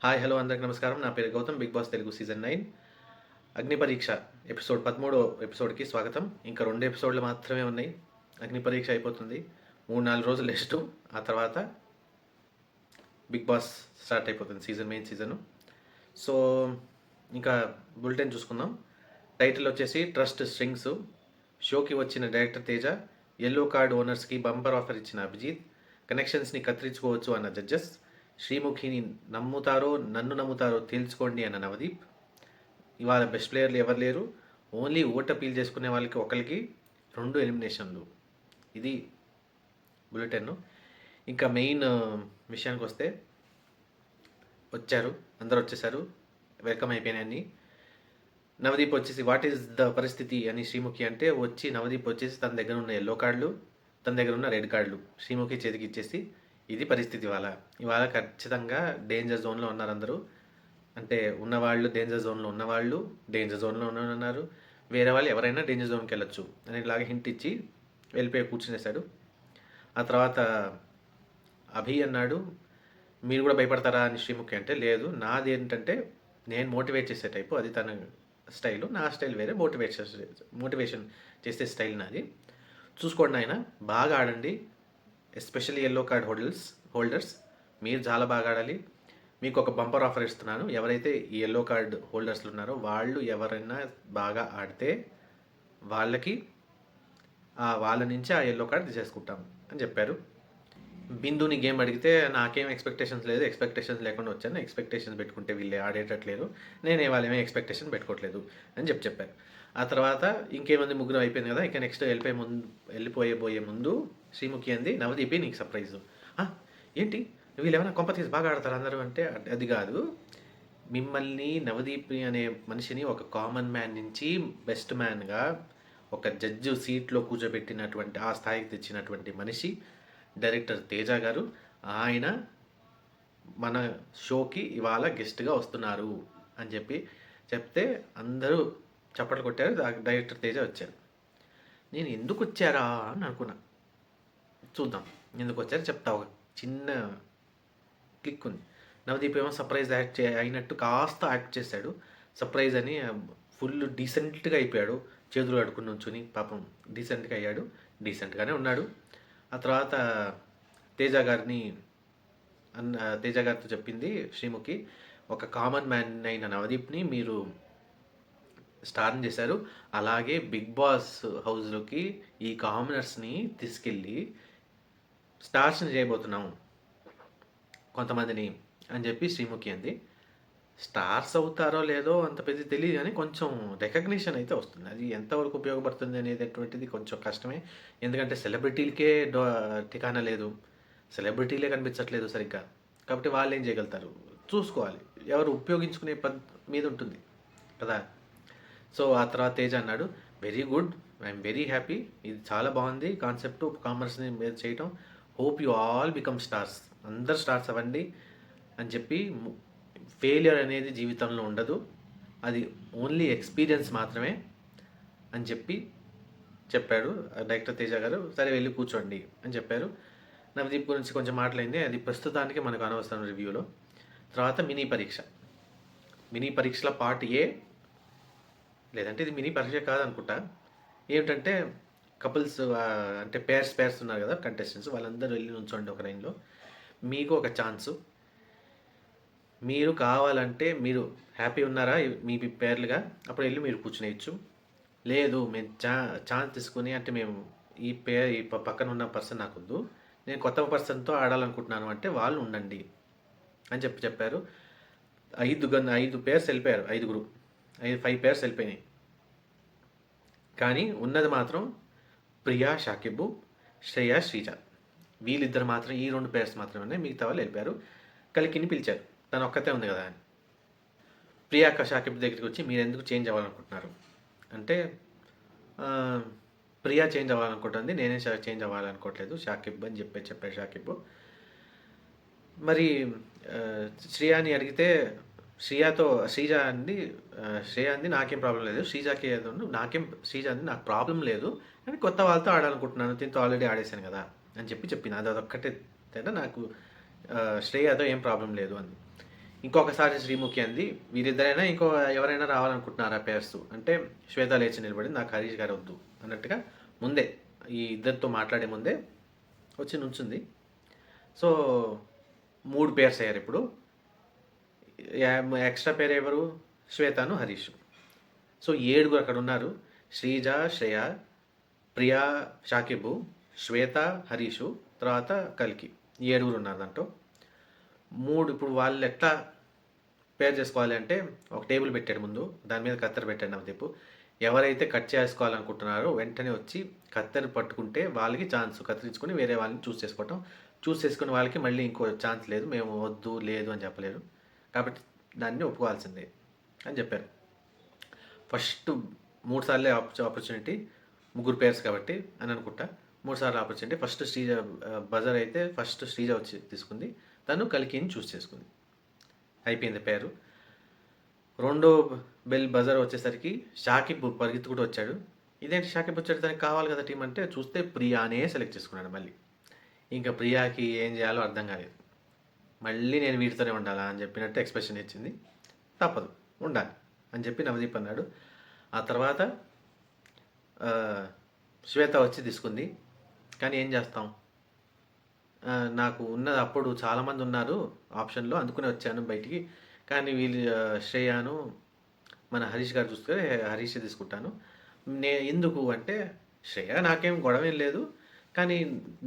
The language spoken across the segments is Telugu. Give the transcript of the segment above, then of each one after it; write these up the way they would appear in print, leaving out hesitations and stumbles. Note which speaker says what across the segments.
Speaker 1: హాయ్ హలో అందరికి నమస్కారం. నా పేరు Gautam. Bigg Boss Telugu season 9 Agni పరీక్ష ఎపిసోడ్ 13 ఎపిసోడ్కి స్వాగతం. ఇంకా 2 ఎపిసోడ్లు మాత్రమే ఉన్నాయి. అగ్ని పరీక్ష అయిపోతుంది. 3-4 రోజులు రెస్ట్. ఆ తర్వాత బిగ్ బాస్ స్టార్ట్ అయిపోతుంది, మెయిన్ సీజను. సో ఇంకా బులెటిన్ చూసుకుందాం. టైటిల్ వచ్చేసి ట్రస్ట్ స్ట్రింగ్స్. షోకి వచ్చిన డైరెక్టర్ తేజ, ఎల్లో కార్డ్ ఓనర్స్కి బంపర్ ఆఫర్ ఇచ్చిన అభిజిత్, కనెక్షన్స్ని కత్తిరించుకోవచ్చు అన్న జడ్జెస్, శ్రీముఖిని నన్ను నమ్ముతారో తేల్చుకోండి అన్న నవదీప్. ఇవాళ బెస్ట్ ప్లేయర్లు ఎవరు లేరు, ఓన్లీ ఓట్ అపీల్ చేసుకునే వాళ్ళకి ఒకరికి 2 ఎలిమినేషన్లు. ఇది బులెటిన్. ఇంకా మెయిన్ విషయానికి వస్తే అందరు వచ్చేసారు, వెల్కమ్ అయిపోయినాయి అన్నీ. నవదీప్ వచ్చేసి వాట్ ఈస్ ద పరిస్థితి అని శ్రీముఖి అంటే, నవదీప్ వచ్చేసి తన దగ్గర ఉన్న ఎల్లో కార్డులు, తన దగ్గర ఉన్న రెడ్ కార్డులు శ్రీముఖి చేతికి ఇచ్చేసి, ఇది పరిస్థితి. ఇవాళ ఖచ్చితంగా డేంజర్ జోన్లో ఉన్నారు అందరూ. అంటే ఉన్నవాళ్ళు డేంజర్ జోన్లో ఉన్నవాళ్ళు డేంజర్ జోన్లో ఉన్నారు, వేరే వాళ్ళు ఎవరైనా డేంజర్ జోన్కి వెళ్ళొచ్చు అని ఇలాగే హింట్ ఇచ్చి వెళ్ళిపోయి కూర్చునేశాడు. ఆ తర్వాత అభి అన్నాడు, మీరు కూడా భయపడతారా అని శ్రీముఖి అంటే, లేదు, నాది ఏంటంటే నేను మోటివేట్ చేసే టైపు, అది తన స్టైలు, నా స్టైల్ వేరే. మోటివేషన్ చేసే స్టైల్ నాది. చూసుకోండి ఆయన, బాగా ఆడండి. ఎస్పెషల్లీ ఎల్లో కార్డ్ హోల్డర్స్ మీరు చాలా బాగా ఆడాలి. మీకు ఒక బంపర్ ఆఫర్ ఇస్తున్నాను. ఎవరైతే ఈ ఎల్లో కార్డ్ హోల్డర్స్లు ఉన్నారో వాళ్ళు ఎవరైనా బాగా ఆడితే వాళ్ళ నుంచి ఆ ఎల్లో కార్డ్ తీసేసుకుంటాం అని చెప్పారు. బిందుని గేమ్ అడిగితే నాకేం ఎక్స్పెక్టేషన్స్ లేదు, ఎక్స్పెక్టేషన్స్ లేకుండా వచ్చాను, ఎక్స్పెక్టేషన్స్ పెట్టుకుంటే వీళ్ళే ఆడేటట్లేదు, నేనే వాళ్ళేమీ ఎక్స్పెక్టేషన్ పెట్టుకోవట్లేదు అని చెప్పారు. ఆ తర్వాత ఇంకేమంది, ముగ్గురు అయిపోయింది కదా. ఇక నెక్స్ట్ వెళ్ళిపోయే ముందు శ్రీముఖి అంది, నవదీపి నీకు సర్ప్రైజు. ఏంటి వీళ్ళు ఏమైనా కొంప తీసి బాగా ఆడతారు అందరూ అంటే, అది కాదు, మిమ్మల్ని నవదీప్ అనే మనిషిని ఒక కామన్ మ్యాన్ నుంచి బెస్ట్ మ్యాన్గా ఒక జడ్జి సీట్లో కూర్చోబెట్టినటువంటి ఆ స్థాయికి తెచ్చినటువంటి మనిషి డైరెక్టర్ తేజ గారు. ఆయన మన షోకి ఇవాళ గెస్ట్గా వస్తున్నారు అని చెప్తే అందరూ చప్పట్లు కొట్టారు. డైరెక్టర్ తేజ వచ్చారు. నేను ఎందుకు వచ్చారా అని అనుకున్నా. చూద్దాం ఎందుకు వచ్చారో చెప్తా. ఒక చిన్న క్లిక్ ఉంది. నవదీప్ ఏమో సర్ప్రైజ్ అయినట్టు కాస్త యాక్ట్ చేశాడు. సర్ప్రైజ్ అని ఫుల్ డీసెంట్గా అయిపోయాడు. చేతులు కడుక్కుని నుంచుని పాపం డీసెంట్గా అయ్యాడు. డీసెంట్గానే ఉన్నాడు. ఆ తర్వాత తేజ గారితో చెప్పింది శ్రీముఖి, ఒక కామన్ మ్యాన్ అయిన నవదీప్ని మీరు స్టార్ని చేశారు, అలాగే బిగ్ బాస్ హౌస్లోకి ఈ కామనర్స్ని తీసుకెళ్ళి స్టార్స్ని చేయబోతున్నాం కొంతమందిని అని చెప్పి శ్రీముఖి అంది. స్టార్స్ అవుతారో లేదో అంత పెద్ద తెలియదు, కానీ కొంచెం రికగ్నిషన్ అయితే వస్తుంది. అది ఎంతవరకు ఉపయోగపడుతుంది అనేటటువంటిది కొంచెం కష్టమే. ఎందుకంటే సెలబ్రిటీలకే ఠికానా లేదు, సెలబ్రిటీలే కనిపించట్లేదు సరిగ్గా. కాబట్టి వాళ్ళు ఏం చేయగలుగుతారు చూసుకోవాలి, ఎవరు ఉపయోగించుకునే మీద ఉంటుంది కదా. సో ఆ తర్వాత తేజ అన్నాడు, very good, I'm very happy, ఇది చాలా బాగుంది కాన్సెప్ట్, కామర్స్ని మీరు చేయటం. Hope you all become stars, అందరు స్టార్స్ అవ్వండి అని చెప్పి. ఫెయిలియర్ అనేది జీవితంలో ఉండదు, అది ఓన్లీ ఎక్స్పీరియన్స్ మాత్రమే అని చెప్పాడు డైరెక్టర్ తేజ గారు. సరే వెళ్ళి కూర్చోండి అని చెప్పారు. నవదీప్ గురించి కొంచెం మాట్లాడింది, అది ప్రస్తుతానికి మనకు అనవసరం రివ్యూలో. తర్వాత మినీ పరీక్షల పార్ట్ ఏ, లేదంటే ఇది మినీ పరీక్ష కాదనుకుంటా. ఏమిటంటే కపుల్స్ అంటే పేర్స్ ఉన్నారు కదా కంటెస్టెంట్స్, వాళ్ళందరూ వెళ్ళి నుంచోండి ఒక లైన్లో. మీకు ఒక ఛాన్సు, మీరు కావాలంటే మీరు హ్యాపీ ఉన్నారా మీ పేర్లుగా, అప్పుడు వెళ్ళి మీరు కూర్చునేయచ్చు. లేదు మేము ఛాన్స్ తీసుకుని, అంటే మేము ఈ పక్కన ఉన్న పర్సన్ నాకు వద్దు, నేను కొత్త పర్సన్తో ఆడాలనుకుంటున్నాను అంటే వాళ్ళు ఉండండి అని చెప్పారు. 5 పేర్స్ వెళ్ళిపోయారు, 5 పేర్స్ వెళ్ళిపోయినాయి. కానీ ఉన్నది మాత్రం ప్రియా షాకిబు, శ్రేయ శ్రీజ, వీళ్ళిద్దరు మాత్రం, ఈ 2 పేర్స్ మాత్రమే ఉన్నాయి. మిగతా వాళ్ళు వెళ్ళిపోయారు. కలికిని పిలిచారు, తను ఒక్కతే ఉంది కదా అని. ప్రియాక షాకిబ్ దగ్గరికి వచ్చి, మీరు ఎందుకు చేంజ్ అవ్వాలనుకుంటున్నారు అంటే, ప్రియా చేంజ్ అవ్వాలనుకుంటుంది, నేనే చేంజ్ అవ్వాలనుకోవట్లేదు షాకిబ్ అని చెప్పాడు షాకిబ్. మరి శ్రేయాని అడిగితే శ్రేయ అంది నాకేం ప్రాబ్లం లేదు, శ్రీజాకి శ్రీజ అంది నాకు ప్రాబ్లం లేదు, కానీ కొత్త వాళ్ళతో ఆడాలనుకుంటున్నాను, దీంతో ఆల్రెడీ ఆడేశాను కదా అని చెప్పింది. అదొక్కటే తేడా, నాకు శ్రేయతో ఏం ప్రాబ్లం లేదు అని. ఇంకొకసారి శ్రీముఖి అంది, వీరిద్దరైనా ఇంకో ఎవరైనా రావాలనుకుంటున్నారా పేర్స్ అంటే శ్వేత లేచి నిలబడి, నాకు హరీష్ గారు వద్దు అన్నట్టుగా ముందే ఈ ఇద్దరితో మాట్లాడే ముందే వచ్చి నుంచుంది. సో 3 పేర్స్ అయ్యారు ఇప్పుడు. ఎక్స్ట్రా పేరు ఎవరు? శ్వేతను హరీష్. సో 7 అక్కడ ఉన్నారు. శ్రీజ, శ్రేయ, ప్రియా, షాకిబు, శ్వేత, హరీషు, తర్వాత కల్కి. 7 ఉన్నారు దాంట్లో. 3 ఇప్పుడు వాళ్ళు ఎట్లా పేర్ చేసుకోవాలి అంటే ఒక టేబుల్ పెట్టాడు ముందు, దాని మీద కత్తెర పెట్టాడు నవదీపు. ఎవరైతే కట్ చేసుకోవాలనుకుంటున్నారో వెంటనే వచ్చి కత్తెర పట్టుకుంటే వాళ్ళకి ఛాన్స్, కత్తిరించుకొని వేరే వాళ్ళని చూస్ చేసుకునే వాళ్ళకి మళ్ళీ ఇంకో ఛాన్స్ లేదు, మేము వద్దు లేదు అని చెప్పలేరు, కాబట్టి దాన్ని ఒప్పుకోవాల్సిందే అని చెప్పారు. ఫస్ట్ 3 సార్లే ఆపర్చునిటీ, 3 పేర్స్ కాబట్టి అని అనుకుంటా. 3 సార్లు ఆపర్చునిటీ. ఫస్ట్ శ్రీజ బజర్ అయితే ఫస్ట్ శ్రీజ వచ్చి తీసుకుంది, తను కలికిని చూస్ చేసుకుంది, అయిపోయింది పేరు. రెండో బెల్ బజర్ వచ్చేసరికి షాకిబ్ పరిగెత్తుకుంటూ వచ్చాడు. ఇదేంటి షాకిబ్ వచ్చాడు, దానికి కావాలి కదా టీం అంటే చూస్తే ప్రియానే సెలెక్ట్ చేసుకున్నాడు మళ్ళీ. ఇంకా ప్రియాకి ఏం చేయాలో అర్థం కాలేదు. మళ్ళీ నేను వీటితోనే ఉండాలా అని చెప్పినట్టు ఎక్స్ప్రెషన్ ఇచ్చింది. తప్పదు, ఉండాలి అని చెప్పి నవదీప్ అన్నాడు. ఆ తర్వాత శ్వేత వచ్చి తీసుకుంది. కానీ ఏం చేస్తాం, నాకు ఉన్నది అప్పుడు చాలామంది ఉన్నారు ఆప్షన్లో, అందుకునే వచ్చాను బయటికి. కానీ వీళ్ళు శ్రేయాను మన హరీష్ గారు చూస్తే హరీష్ తీసుకుంటాను. ఎందుకు అంటే శ్రేయ నాకేం గొడవ ఏం లేదు, కానీ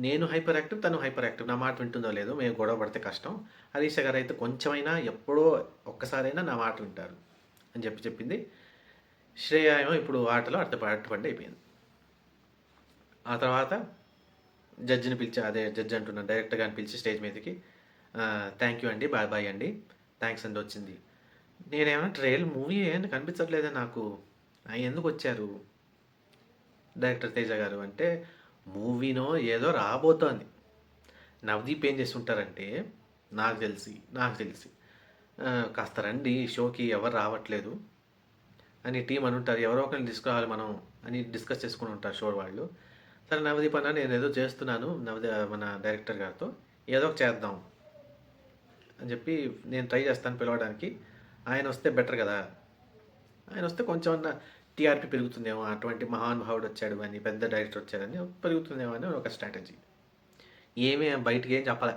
Speaker 1: నేను హైపర్ యాక్టివ్, తను హైపర్ యాక్టివ్, నా మాట వింటుందో లేదో, మేము గొడవ పడితే కష్టం. హరీష్ గారు అయితే కొంచెమైనా ఎప్పుడో ఒక్కసారైనా నా మాట వింటారు అని చెప్పింది. శ్రేయ ఏమో ఇప్పుడు ఆటలో అట్టుపడి అయిపోయింది. ఆ తర్వాత జడ్జిని పిలిచి, అదే జడ్జి అంటున్నాను, డైరెక్టర్ గారిని పిలిచి స్టేజ్ మీదకి థ్యాంక్ యూ అండి, బాయ్ బాయ్ అండి, థ్యాంక్స్ అండి వచ్చింది. నేనేమన్నా ట్రైల్ మూవీ ఏంటి కనిపించట్లేదే నాకు, ఎందుకు వచ్చారు డైరెక్టర్ తేజ గారు అంటే, మూవీనో ఏదో రాబోతోంది. నవదీప్ ఏం చేస్తుంటారంటే నాకు తెలిసి కాస్త రండి షోకి, ఎవరు రావట్లేదు అని టీం అని ఉంటారు, ఎవరో ఒకరిని తీసుకురావాలి మనం అని డిస్కస్ చేసుకుని ఉంటారు షో వాళ్ళు. సరే నవదీప్ అన్న నేను ఏదో చేస్తున్నాను మన డైరెక్టర్ గారితో, ఏదో ఒక చేద్దాం అని చెప్పి నేను ట్రై చేస్తాను పిలవడానికి, ఆయన వస్తే బెటర్ కదా, ఆయన వస్తే కొంచెం అన్న టీఆర్పీ పెరుగుతుందేమో, అటువంటి మహానుభావుడు వచ్చాడు అని, పెద్ద డైరెక్టర్ వచ్చాడని పెరుగుతుందేమో అని ఒక స్ట్రాటజీ. ఏమీ బయటికి ఏం చెప్పాలి,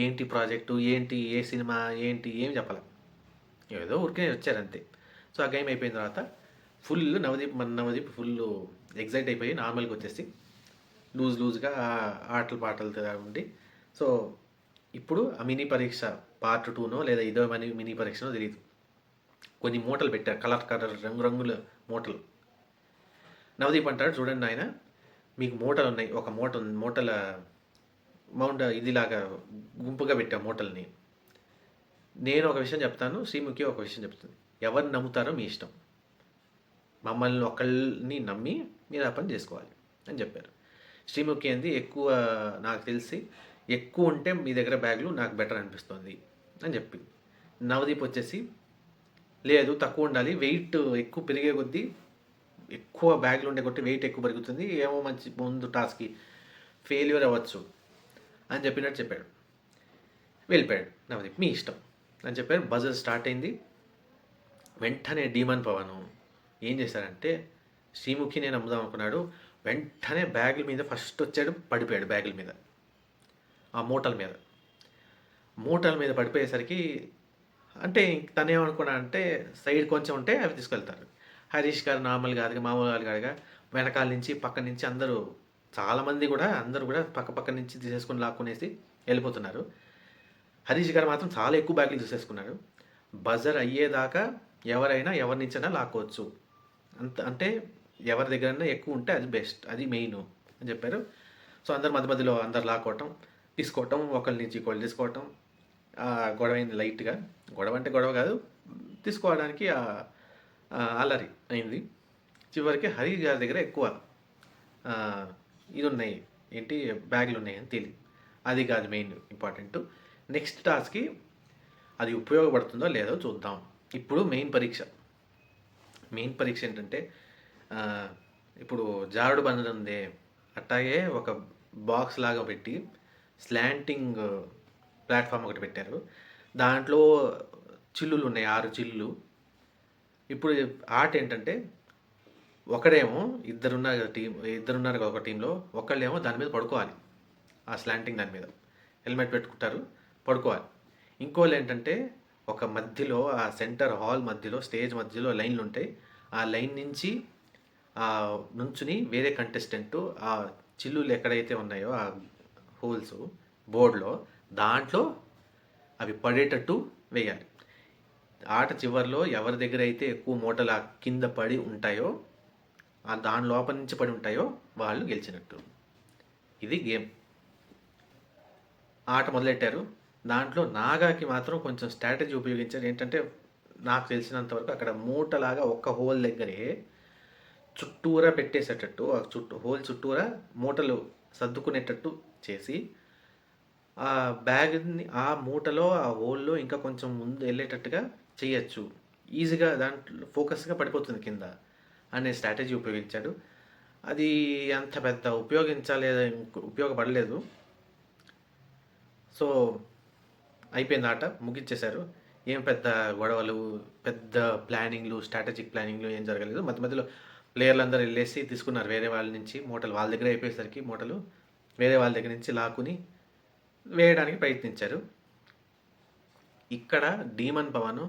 Speaker 1: ఏంటి ప్రాజెక్టు ఏంటి, ఏ సినిమా ఏంటి, ఏం చెప్పాలి, ఏదో ఊరికే వచ్చారంతే. సో ఆ గేమ్ అయిపోయిన తర్వాత ఫుల్ నవదీప్ ఫుల్ ఎగ్జైట్ అయిపోయి నార్మల్గా వచ్చేసి లూజ్గా ఆటలు పాటలు ఉండి, సో ఇప్పుడు ఆ మినీ పరీక్ష పార్ట్ 2నో లేదా ఇదో మినీ పరీక్షనో తెలియదు, కొన్ని మూటలు పెట్టారు, కలర్ రంగుల మూటలు. నవదీప్ అంటాడు, చూడండి ఆయన మీకు మూటలు ఉన్నాయి, ఒక మూటల మౌంట్ ఇదిలాగా గుంపుగా పెట్టా మూటల్ని, నేను ఒక విషయం చెప్తాను, శ్రీముఖి ఒక విషయం చెప్తుంది, ఎవరిని నమ్ముతారో మీ ఇష్టం, మమ్మల్ని ఒకళ్ళని నమ్మి మీరు ఆ పని చేసుకోవాలి అని చెప్పారు. శ్రీముఖి అంది, ఎక్కువ నాకు తెలిసి ఎక్కువ ఉంటే మీ దగ్గర బ్యాగులు నాకు బెటర్ అనిపిస్తుంది అని చెప్పింది. నవదీప్ వచ్చేసి లేదు తక్కువ ఉండాలి, వెయిట్ ఎక్కువ పెరిగే కొద్దీ, ఎక్కువ బ్యాగులు ఉండే కొద్దీ వెయిట్ ఎక్కువ పెరుగుతుంది, ఏమో మంచి ముందు టాస్క్కి ఫెయిల్యూర్ అవ్వచ్చు అని చెప్పినట్టు చెప్పాడు. వెళ్ళిపోయాడు నవదీప్, మీ ఇష్టం అని చెప్పారు. బజర్ స్టార్ట్ అయింది. వెంటనే డీమన్ పవన్ ఏం చేశారంటే, శ్రీముఖి నేను అమ్ముదాం అనుకున్నాడు, వెంటనే బ్యాగుల మీద ఫస్ట్ వచ్చాడు, పడిపోయాడు బ్యాగుల మీద, ఆ మూటల మీద పడిపోయేసరికి, అంటే తనేమనుకున్నా అంటే సైడ్ కొంచెం ఉంటే అవి తీసుకెళ్తారు. హరీష్ గారు మామూలు కాదుగా వెనకాల నుంచి పక్క నుంచి చాలామంది కూడా అందరూ కూడా పక్క నుంచి తీసేసుకొని లాక్కునేసి వెళ్ళిపోతున్నారు. హరీష్ గారు మాత్రం చాలా ఎక్కువ బ్యాగులు తీసేసుకున్నారు. బజర్ అయ్యేదాకా ఎవరైనా ఎవరి నుంచైనా లాక్కోవచ్చు, అంటే ఎవరి దగ్గరైనా ఎక్కువ ఉంటే అది బెస్ట్, అది మెయిన్ అని చెప్పారు. సో అందరు మధ్యలో అందరు లాక్కోవటం తీసుకోవటం, ఒకరి నుంచి ఇంకోళ్ళు తీసుకోవటం, గొడవ అయింది లైట్గా, గొడవ అంటే గొడవ కాదు, తీసుకోవడానికి అల్లరి అయింది. చివరికి హరీష్ గారి దగ్గర ఎక్కువ ఇది ఉన్నాయి, ఏంటి బ్యాగులు ఉన్నాయి అని తెలియదు, అది కాదు మెయిన్ ఇంపార్టెంట్. నెక్స్ట్ టాస్క్కి అది ఉపయోగపడుతుందో లేదో చూద్దాం. ఇప్పుడు మెయిన్ పరీక్ష ఏంటంటే, ఇప్పుడు జారుడు బండ ఉంది, అట్లాగే ఒక బాక్స్ లాగా పెట్టి స్లాంటింగ్ ప్లాట్ఫామ్ ఒకటి పెట్టారు, దాంట్లో చిల్లులు ఉన్నాయి, 6 చిల్లులు. ఇప్పుడు ఆట ఏంటంటే ఒకడేమో ఇద్దరున్నారు ఒక టీంలో, ఒకళ్ళేమో దాని మీద పడుకోవాలి, ఆ స్లాంటింగ్ దాని మీద హెల్మెట్ పెట్టుకుంటారు, పడుకోవాలి. ఇంకోళ్ళు ఏంటంటే ఒక మధ్యలో ఆ సెంటర్ హాల్ మధ్యలో స్టేజ్ మధ్యలో లైన్లు ఉంటాయి, ఆ లైన్ నుంచి నుంచుని వేరే కంటెస్టెంట్ ఆ చిల్లులు ఎక్కడైతే ఉన్నాయో ఆ హోల్స్ బోర్డులో దాంట్లో అవి పడేటట్టు వేయాలి. ఆట చివరిలో ఎవరి దగ్గర అయితే ఎక్కువ మూటలు ఆ కింద పడి ఉంటాయో, దాని లోపల నుంచి పడి ఉంటాయో వాళ్ళు గెలిచినట్టు. ఇది గేమ్. ఆట మొదలెట్టారు. దాంట్లో నాగాకి మాత్రం కొంచెం స్ట్రాటజీ ఉపయోగించారు. ఏంటంటే నాకు తెలిసినంత వరకు అక్కడ మూటలాగా ఒక్క హోల్ దగ్గరే చుట్టూరా పెట్టేసేటట్టు, ఆ హోల్ చుట్టూరా మూటలు సర్దుకునేటట్టు చేసి ఆ బ్యాగ్ని ఆ మూటలో ఆ హోల్లో ఇంకా కొంచెం ముందు వెళ్ళేటట్టుగా చేయొచ్చు, ఈజీగా దాంట్లో ఫోకస్గా పడిపోతుంది కింద అనే స్ట్రాటజీ ఉపయోగించాడు. అది అంత పెద్ద ఉపయోగపడలేదు. సో అయిపోయింది ఆట, ముగించేశారు. ఏం పెద్ద గొడవలు, పెద్ద ప్లానింగ్లు, స్ట్రాటజిక్ ప్లానింగ్లు ఏం జరగలేదు. మధ్య మధ్యలో ప్లేయర్లు అందరూ వెళ్ళేసి తీసుకున్నారు వేరే వాళ్ళ నుంచి మూటలు. వాళ్ళ దగ్గర అయిపోయేసరికి మూటలు వేరే వాళ్ళ దగ్గర నుంచి లాక్కుని వేయడానికి ప్రయత్నించారు. ఇక్కడ డీమన్ పవన్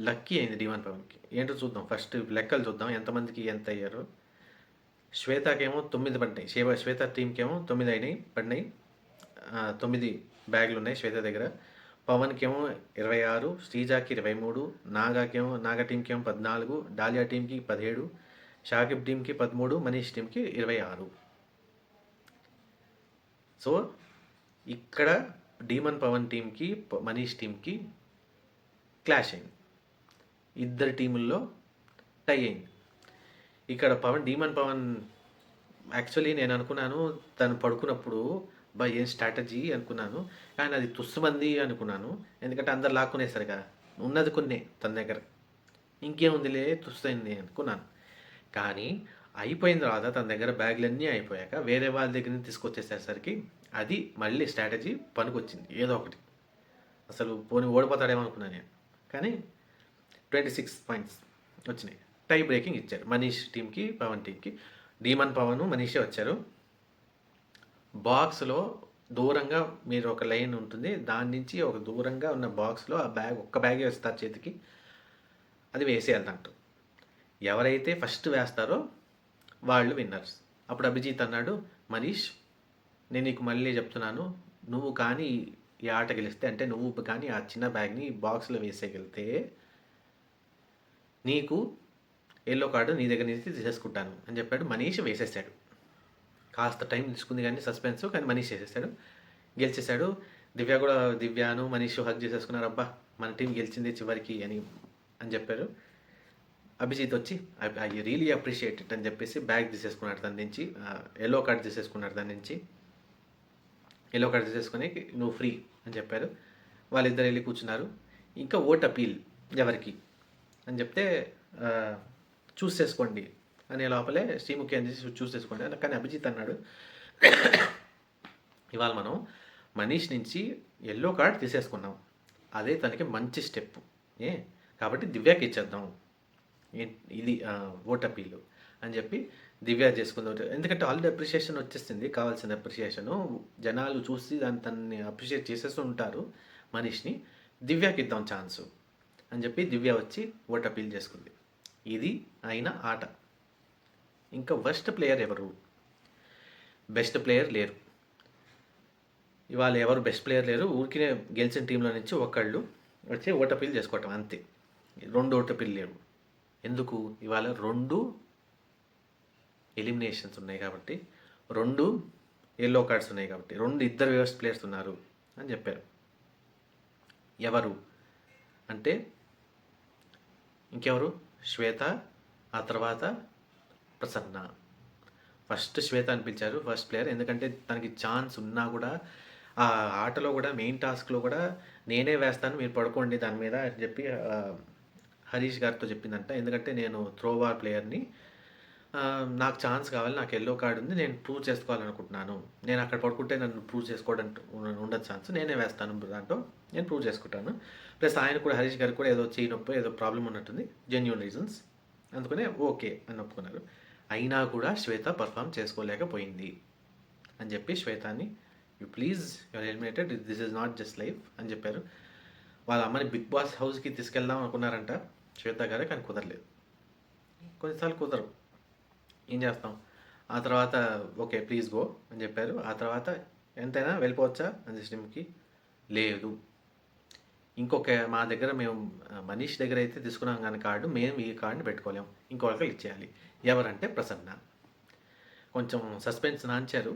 Speaker 1: లక్కీ అయింది. డీమన్ పవన్కి ఏంటో చూద్దాం. ఫస్ట్ లెక్కలు చూద్దాం, ఎంతమందికి ఎంత అయ్యారు. శ్వేతకేమో 9 పడినాయి, శ్వేత టీంకి ఏమో 9 పడినాయి. 9 బ్యాగులు ఉన్నాయి శ్వేత దగ్గర. పవన్కి ఏమో 26, శ్రీజాకి 23, నాగా టీంకి ఏమో 14, డాలియా టీంకి 17, షాకిబ్ టీంకి 13, మనీష్ టీంకి 26. సో ఇక్కడ డీమన్ పవన్ టీంకి మనీష్ టీంకి క్లాష్ అయింది. ఇద్దరు టీముల్లో టై అయింది. ఇక్కడ డీమన్ పవన్ యాక్చువల్లీ నేను అనుకున్నాను తను పడుకున్నప్పుడు ఏం స్ట్రాటజీ అనుకున్నాను, కానీ అది తుస్సుమంది అనుకున్నాను. ఎందుకంటే అందరు లాక్కునేస్తారు కదా, ఉన్నది కొన్నే తన దగ్గర, ఇంకేముందిలే తుస్సైంది అనుకున్నాను. కానీ అయిపోయిన తర్వాత తన దగ్గర బ్యాగులన్నీ అయిపోయాక వేరే వాళ్ళ దగ్గర నుంచి తీసుకొచ్చేసేసరికి అది మళ్ళీ స్ట్రాటజీ పనికొచ్చింది ఏదో ఒకటి. అసలు పోనీ ఓడిపోతాడేమో అనుకున్నాను నేను, కానీ 26 పాయింట్స్ వచ్చినాయి. టై బ్రేకింగ్ ఇచ్చారు మనీష్ టీంకి, పవన్ టీంకి. డీమన్ పవన్ మనీషే వచ్చారు. బాక్స్లో దూరంగా మీరు ఒక లైన్ ఉంటుంది, దాని నుంచి ఒక దూరంగా ఉన్న బాక్స్లో ఆ ఒక్క బ్యాగే వేస్తారు చేతికి, అది వేసేయాలి. దాంట్లో ఎవరైతే ఫస్ట్ వేస్తారో వాళ్ళు విన్నర్స్. అప్పుడు అభిజిత్ అన్నాడు, మనీష్ నేను నీకు మళ్ళీ చెప్తున్నాను, నువ్వు కానీ ఈ ఆట గెలిస్తే, అంటే నువ్వు కానీ ఆ చిన్న బ్యాగ్ని బాక్స్లో వేసేయగలిగితే నీకు ఎల్లో కార్డు నీ దగ్గర నుంచి తీసేసుకుంటాను అని చెప్పాడు. మనీష్ వేసేసాడు. కాస్త టైం తీసుకుంది కానీ సస్పెన్స్, కానీ మనీష్ వేసేసాడు, గెలిచేశాడు. దివ్యాను మనీష్ హక్ చేసేసుకున్నారు. అబ్బా మన టీం గెలిచింది చివరికి అని చెప్పారు. అభిజిత్ వచ్చి ఐ రియలీ అప్రిషియేట్ ఇట్ అని చెప్పేసి బ్యాగ్ తీసేసుకున్నాడు దాని నుంచి, ఎల్లో కార్డ్ తీసేసుకున్నాడు దాని నుంచి. ఎల్లో కార్డ్ తీసేసుకొని నువ్వు ఫ్రీ అని చెప్పారు. వాళ్ళిద్దరు వెళ్ళి కూర్చున్నారు. ఇంకా ఓట్ అపీల్ ఎవరికి అని చెప్తే చూస్ చేసుకోండి అనే లోపలే శ్రీముఖి అని చూస్ చేసుకోండి. కానీ అభిజిత్ అన్నాడు, ఇవాళ మనం మనీష్ నుంచి ఎల్లో కార్డ్ తీసేసుకున్నాం, అదే తనకి మంచి స్టెప్ కాబట్టి దివ్యాకి ఇచ్చేద్దాం, ఇది ఓట్ అపీల్ అని చెప్పి దివ్య చేసుకుందాం. ఎందుకంటే ఆల్రెడీ అప్రిషియేషన్ వచ్చేసింది, కావాల్సిన అప్రిషియేషను జనాలు చూసి తనని అప్రిషియేట్ చేసేస్తూ ఉంటారు మనీష్ని. దివ్యాకి ఇద్దాం ఛాన్సు అని చెప్పి దివ్య వచ్చి ఓట్ అపీల్ చేసుకుంది. ఇది అయిన ఆట. ఇంకా వర్స్ట్ ప్లేయర్ ఎవరు? బెస్ట్ ప్లేయర్ లేరు. ఇవాళ ఎవరు బెస్ట్ ప్లేయర్ లేరు. ఊరికినే గెలిచిన టీంలో నుంచి ఒకళ్ళు వచ్చి ఓట్ అపీల్ చేసుకోవటం అంతే. 2 ఓట్ అపీల్ లేవు. ఎందుకు? ఇవాళ 2 ఎలిమినేషన్స్ ఉన్నాయి కాబట్టి, 2 ఎల్లో కార్డ్స్ ఉన్నాయి కాబట్టి, 2 ఇద్దరు వర్స్ట్ ప్లేయర్స్ ఉన్నారు అని చెప్పారు. ఎవరు అంటే ఇంకెవరు? శ్వేత, ఆ తర్వాత ప్రసన్న. ఫస్ట్ శ్వేత అనిపించారు ఫస్ట్ ప్లేయర్. ఎందుకంటే తనకి ఛాన్స్ ఉన్నా కూడా ఆ ఆటలో కూడా మెయిన్ టాస్క్లో కూడా నేనే వేస్తాను మీరు పడుకోండి దాని మీద అని చెప్పి హరీష్ గారితో చెప్పిందంట. ఎందుకంటే నేను త్రోబాల్ ప్లేయర్ని, నాకు ఛాన్స్ కావాలి, నాకు ఎల్లో కార్డు ఉంది, నేను ప్రూవ్ చేసుకోవాలనుకుంటున్నాను, నేను అక్కడ పడుకుంటే నన్ను ప్రూవ్ చేసుకోవడానికి ఉండదు ఛాన్స్, నేనే వేస్తాను దాంట్లో నేను ప్రూవ్ చేసుకుంటాను. ప్లస్ ఆయన కూడా హరీష్ గారికి కూడా ఏదో చెయ్యి నొప్పి ఏదో ప్రాబ్లం ఉన్నట్టుంది, జెన్యూన్ రీజన్స్. అందుకనే ఓకే అని ఒప్పుకున్నారు. అయినా కూడా శ్వేత పర్ఫామ్ చేసుకోలేకపోయింది అని చెప్పి శ్వేతాని you please you're eliminated, this is not just life అని చెప్పారు. వాళ్ళ అమ్మని బిగ్ బాస్ హౌస్కి తీసుకెళ్దాం అనుకున్నారంట శ్వేత గారే, కానీ కుదరలేదు. కొన్నిసార్లు కుదరవు, ఏం చేస్తాం. ఆ తర్వాత ఓకే ప్లీజ్ గో అని చెప్పారు. ఆ తర్వాత ఎంతైనా వెళ్ళిపోవచ్చా అని స్ట్రీమ్కి లేదు, ఇంకొక మా దగ్గర మేము మనీష్ దగ్గర అయితే తీసుకున్నాం కానీ కార్డు, మేము ఈ కార్డుని పెట్టుకోలేము, ఇంకొకరికి ఇచ్చేయాలి. ఎవరంటే ప్రసన్న. కొంచెం సస్పెన్స్ నాంచారు,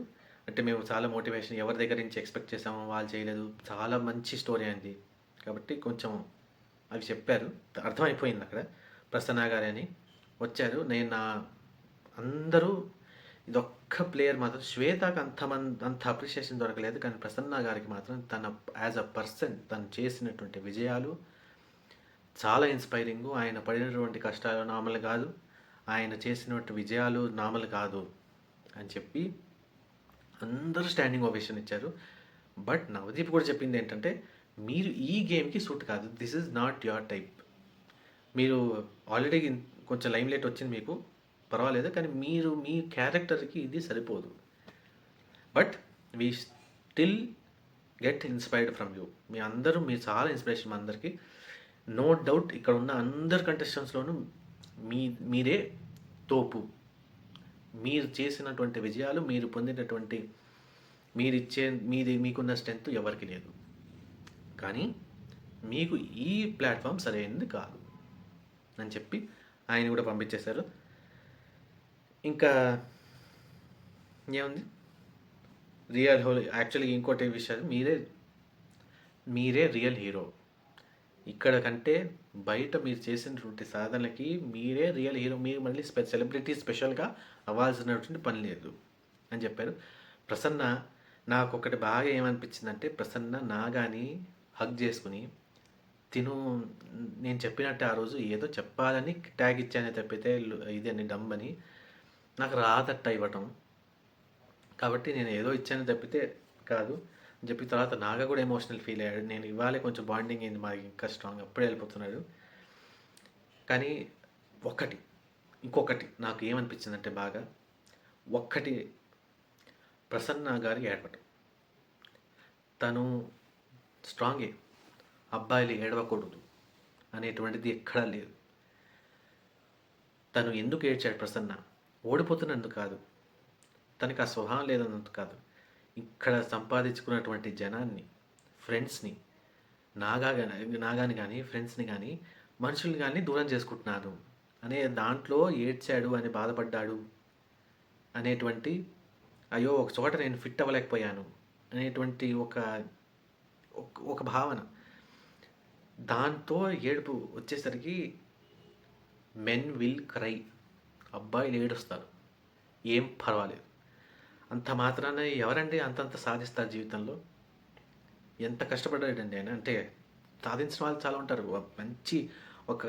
Speaker 1: అంటే మేము చాలా మోటివేషన్ ఎవరి దగ్గర నుంచి ఎక్స్పెక్ట్ చేసామో వాళ్ళు చేయలేదు, చాలా మంచి స్టోరీ అయింది కాబట్టి కొంచెం అవి చెప్పారు, అర్థమైపోయింది అక్కడ. ప్రసన్న గారు అని వచ్చారు. నేను నా అందరూ ఇదొక్క ప్లేయర్ మాత్రం శ్వేతకు అంత అప్రిషియేషన్ దొరకలేదు, కానీ ప్రసన్న గారికి మాత్రం తన యాజ్ అ పర్సన్ తను చేసినటువంటి విజయాలు చాలా ఇన్స్పైరింగు. ఆయన పడినటువంటి కష్టాలు నార్మల్ కాదు, ఆయన చేసినటువంటి విజయాలు నార్మల్ కాదు అని చెప్పి అందరూ స్టాండింగ్ ఓవేషన్ ఇచ్చారు. బట్ నవదీప్ కూడా చెప్పింది ఏంటంటే, మీరు ఈ గేమ్కి సూట్ కాదు, this is not your type. మీరు ఆల్రెడీ కొంచెం లైమ్ లైట్ వచ్చింది మీకు, పర్వాలేదు, కానీ మీరు మీ క్యారెక్టర్కి ఇది సరిపోదు. But we still get inspired from you. మీరు చాలా ఇన్స్పిరేషన్ మా అందరికీ. నో డౌట్ ఇక్కడ ఉన్న అందరు కంటెస్టెంట్స్లోనూ మీరే తోపు. మీరు చేసినటువంటి విజయాలు, మీరు పొందినటువంటి మీకున్న స్ట్రెంత్ ఎవరికి లేదు, కానీ మీకు ఈ ప్లాట్ఫామ్ సరైనది కాదు అని చెప్పి ఆయన కూడా పంపించేశారు. ఇంకా ఏముంది, యాక్చువల్లీ ఇంకోటి విషయాలు, మీరే రియల్ హీరో. ఇక్కడ కంటే బయట మీరు చేసినటువంటి సాధనలకి మీరే రియల్ హీరో. మీరు మళ్ళీ సెలబ్రిటీ స్పెషల్గా అవ్వాల్సినటువంటి పని లేదు అని చెప్పారు. ప్రసన్న నాకు ఒకటి బాగా ఏమనిపించిందంటే, ప్రసన్న నాగాని హగ్ చేసుకుని నేను చెప్పినట్టే ఆ రోజు ఏదో చెప్పాలని ట్యాగ్ ఇచ్చానే తప్పితే ఇదని డంబని నాకు రాదట్ట ఇవ్వటం, కాబట్టి నేను ఏదో ఇచ్చాను తప్పితే కాదు అని చెప్పి తర్వాత నాగా కూడా ఎమోషనల్ ఫీల్ అయ్యాడు. నేను ఇవ్వాలి కొంచెం బాండింగ్ అయింది మాకు ఇంకా స్ట్రాంగ్, అప్పుడే వెళ్ళిపోతున్నాడు. కానీ ఇంకొకటి నాకు ఏమనిపించిందంటే బాగా, ప్రసన్న గారి ఏడవటం. తను స్ట్రాంగే, అబ్బాయిలు ఏడవకూడదు అనేటువంటిది ఎక్కడా లేదు. తను ఎందుకు ఏడ్చాడు ప్రసన్న, ఓడిపోతున్నందుకు కాదు, తనకి ఆ స్వభావం లేదన్నందుకు కాదు, ఇక్కడ సంపాదించుకున్నటువంటి జనాన్ని, ఫ్రెండ్స్ని, నాగాని కానీ ఫ్రెండ్స్ని కానీ మనుషుల్ని కానీ దూరం చేసుకుంటున్నాను అనే దాంట్లో ఏడ్చాడు అని బాధపడ్డాడు అనేటువంటి, అయ్యో ఒక చోట నేను ఫిట్ అవ్వలేకపోయాను అనేటువంటి ఒక భావన, దాంతో ఏడుపు వచ్చేసరికి మెన్ విల్ క్రై, అబ్బాయిలు ఏడుస్తారు, ఏం పర్వాలేదు. అంత మాత్రాన ఎవరండి అంతంత సాధిస్తారు జీవితంలో? ఎంత కష్టపడ్డాడండి ఆయన, అంటే సాధించిన వాళ్ళు చాలా ఉంటారు, మంచి ఒక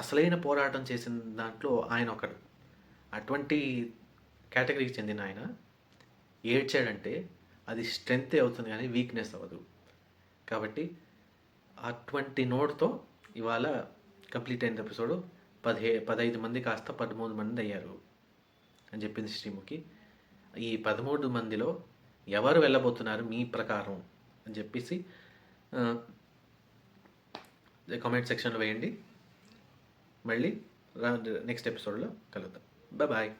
Speaker 1: అసలైన పోరాటం చేసిన దాంట్లో ఆయన ఒకడు. అటువంటి కేటగిరీకి చెందిన ఆయన ఏడ్చాడంటే అది స్ట్రెంగ్త్ అవుతుంది కానీ వీక్నెస్ అవ్వదు. కాబట్టి అటువంటి నోట్తో ఇవాళ కంప్లీట్ అయిన ఎపిసోడు 15 మంది కాస్త 13 మంది అయ్యారు అని చెప్పింది శ్రీముఖి. ఈ 13 మందిలో ఎవరు వెళ్ళబోతున్నారు మీ ప్రకారం అని చెప్పేసి కామెంట్ సెక్షన్లో వేయండి. మళ్ళీ నెక్స్ట్ ఎపిసోడ్లో కలుద్దాం. బాయ్.